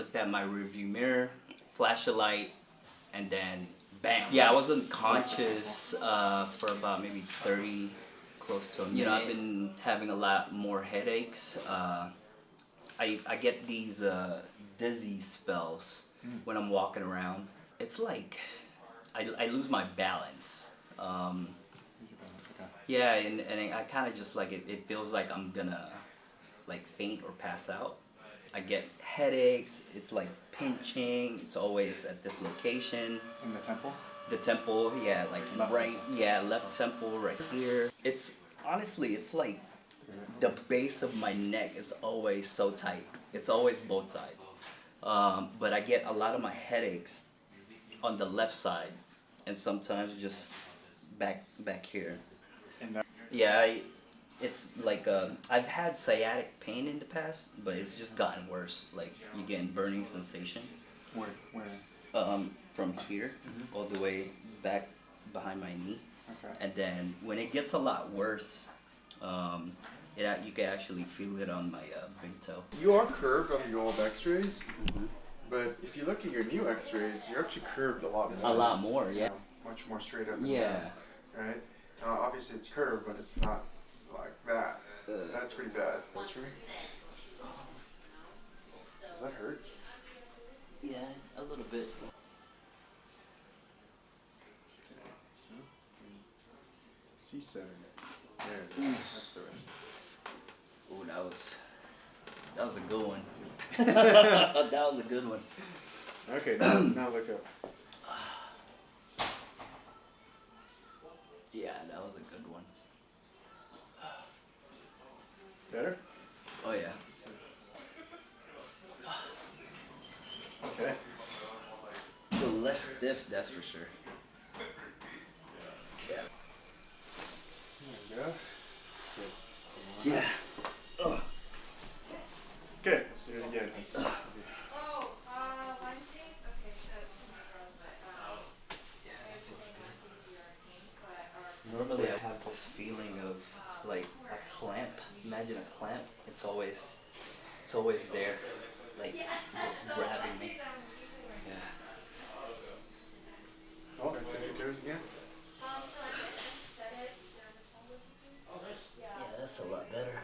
looked at my rearview mirror, flashed a light, and then bam. Yeah, I wasn't conscious for about maybe 30, close to a minute. You know, I've been having a lot more headaches. I get these dizzy spells when I'm walking around. It's like I lose my balance. Yeah, and I kind of just like it feels like I'm gonna like faint or pass out. I get headaches, it's like pinching, it's always at this location. In the temple? The temple, yeah, like left temple right here. It's, honestly, it's like the base of my neck is always so tight. It's always both sides. But I get a lot of my headaches on the left side and sometimes just back here. Yeah, it's like I've had sciatic pain in the past, but it's just gotten worse. Like you getting burning sensation. Where? From here all the way back behind my knee. Okay. And then when it gets a lot worse, you can actually feel it on my big toe. You are curved on your old X-rays, but if you look at your new X-rays, you're actually curved a lot more. A lot more, yeah. Much more straight up. Yeah. Right. Obviously it's curved, but it's not like that. That's pretty bad. That's for me. Does that hurt? Yeah, a little bit. C7. There it is. That's the rest. Ooh, that was a good one. That was a good one. Okay, now look up. Yeah, that was a good one. Better? Oh yeah. Okay. Feel less stiff, that's for sure. Yeah. There you go. Good. Yeah. Ugh. Okay, let's do it again. Wednesdays? Okay, good. Yeah, that feels good. Normally I have this feeling of like a clamp. Imagine a clamp. It's always there, like just grabbing me. Yeah. Oh, touch your toes again. Yeah, that's a lot better.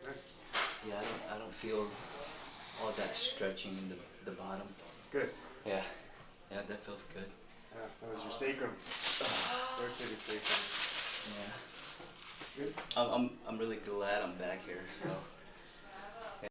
Nice. Yeah, I don't feel all that stretching in the bottom. Good. Yeah. Yeah, that feels good. Yeah, that was your sacrum. Rotated sacrum. Yeah. Good. I'm really glad I'm back here, so